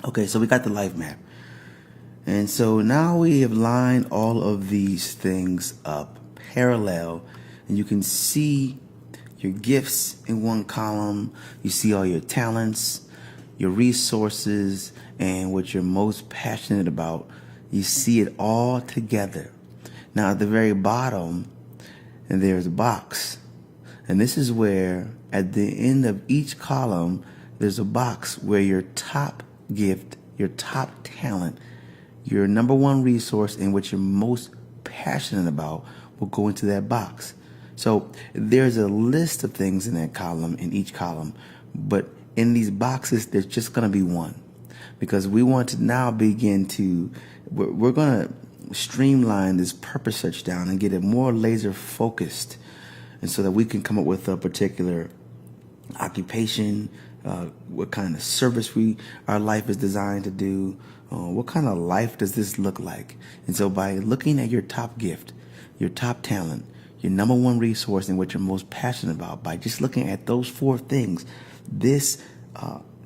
Okay, so we got the life map. And so now we have lined all of these things up parallel, and you can see your gifts in one column. You see all your talents, your resources, and what you're most passionate about. You see it all together. Now at the very bottom, and there's a box. And this is where at the end of each column, there's a box where your top gift, your top talent, your number one resource, and what you're most passionate about will go into that box. So there's a list of things in that column, in each column, but in these boxes, there's just going to be one, because we want to now begin to, we're going to streamline this purpose search down and get it more laser focused, and so that we can come up with a particular occupation, what kind of service our life is designed to do, what kind of life does this look like. And so by looking at your top gift, your top talent, your number one resource, and what you're most passionate about, by just looking at those four things, these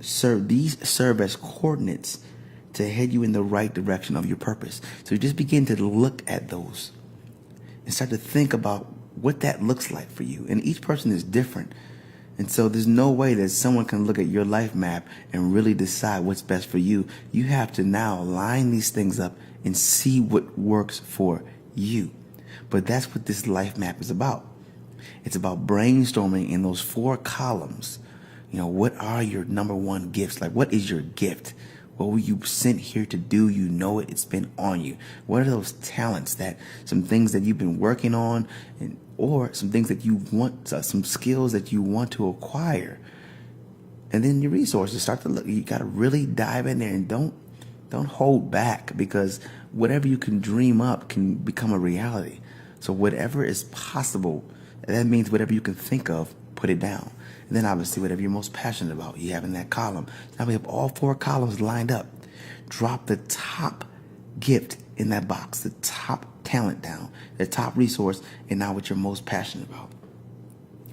serve as coordinates to head you in the right direction of your purpose. So you just begin to look at those and start to think about what that looks like for you. And each person is different. And so there's no way that someone can look at your life map and really decide what's best for you. You have to now line these things up and see what works for you. But that's what this life map is about. It's about brainstorming in those four columns. You know, what are your number one gifts? Like, what is your gift? What were you sent here to do? You know it. It's been on you. What are those talents, some things that you've been working on, or some things that you want, some skills that you want to acquire? And then your resources, start to look. You got to really dive in there and don't hold back, because whatever you can dream up can become a reality. So whatever is possible, that means whatever you can think of, put it down. And then obviously whatever you're most passionate about, you have in that column. Now we have all four columns lined up. Drop the top gift in that box, the top talent down, the top resource, and now what you're most passionate about.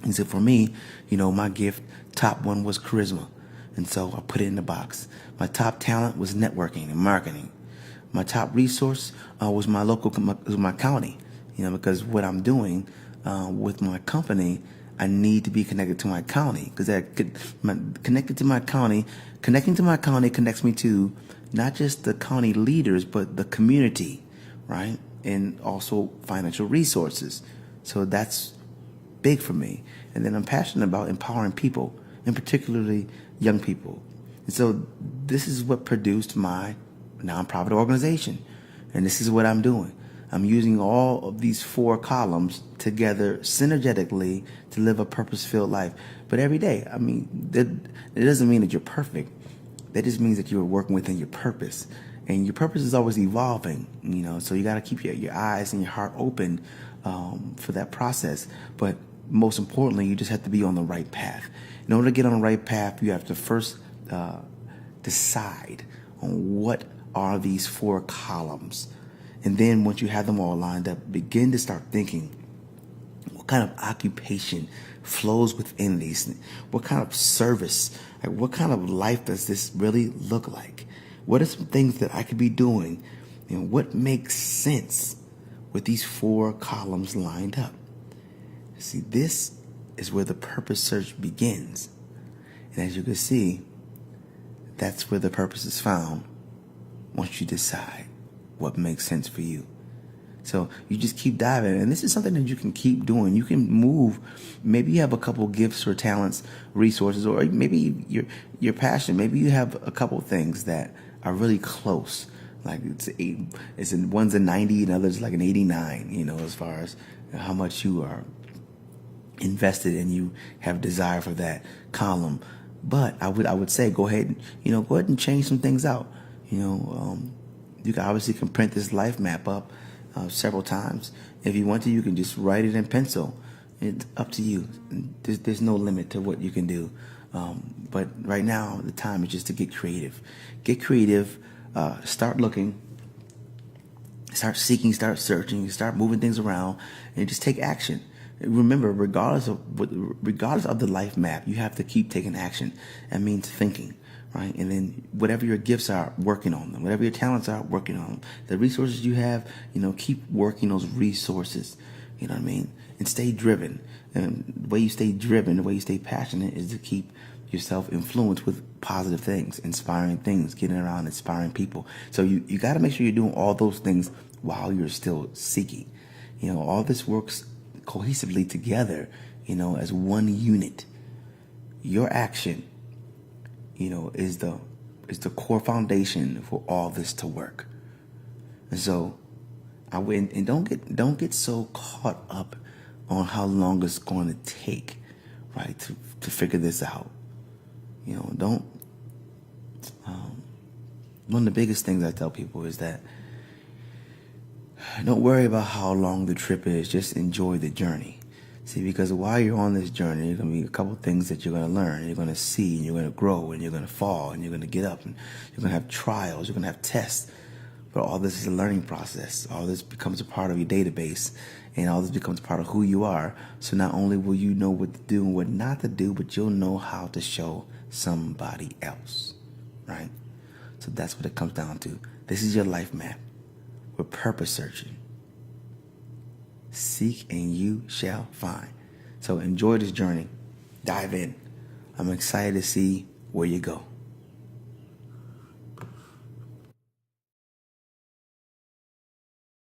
And so for me, my gift, top one was charisma. And so I put it in the box. My top talent was networking and marketing. My top resource was my county, because what I'm doing with my company, I need to be connected to my county, because connecting to my county connects me to not just the county leaders, but the community, right? And also financial resources. So that's big for me. And then I'm passionate about empowering people, and particularly young people. And so this is what produced my nonprofit organization. And this is what I'm doing. I'm using all of these four columns together synergetically to live a purpose-filled life. But every day, it doesn't mean that you're perfect. That just means that you're working within your purpose. And your purpose is always evolving, so you got to keep your eyes and your heart open for that process. But most importantly, you just have to be on the right path. In order to get on the right path, you have to first decide on what are these four columns. And then once you have them all lined up, begin to start thinking, what kind of occupation flows within these? What kind of service? Like, what kind of life does this really look like? What are some things that I could be doing? And what makes sense with these four columns lined up? See, this is where the purpose search begins. And as you can see, that's where the purpose is found once you decide what makes sense for you. So you just keep diving, and this is something that you can keep doing. You can move. Maybe you have a couple gifts or talents, resources, or maybe your passion. Maybe you have a couple things that are really close. Like one's a 90 and others like an 89. As far as how much you are invested and you have desire for that column. But I would say go ahead and change some things out. You can obviously print this life map up several times. If you want to, you can just write it in pencil. It's up to you. There's no limit to what you can do. But right now, the time is just to get creative. Get creative. Start looking. Start seeking. Start searching. Start moving things around, and just take action. Remember, regardless of the life map, you have to keep taking action. That means thinking, right? And then whatever your gifts are, working on them. Whatever your talents are, working on them. The resources you have, keep working those resources. You know what I mean? And stay driven. And the way you stay driven, the way you stay passionate is to keep yourself influenced with positive things, inspiring things, getting around inspiring people. So you got to make sure you're doing all those things while you're still seeking. All this works cohesively together, as one unit. Your action, is the core foundation for all this to work. And so don't get so caught up on how long it's going to take, right, to figure this out. Don't. One of the biggest things I tell people is that don't worry about how long the trip is. Just enjoy the journey. See, because while you're on this journey, there's going to be a couple things that you're going to learn. You're going to see, and you're going to grow, and you're going to fall, and you're going to get up, and you're going to have trials. You're going to have tests. But all this is a learning process. All this becomes a part of your database, and all this becomes part of who you are. So not only will you know what to do and what not to do, but you'll know how to show somebody else, right? So that's what it comes down to. This is your life map. We're purpose searching. Seek and you shall find. So enjoy this journey. Dive in. I'm excited to see where you go.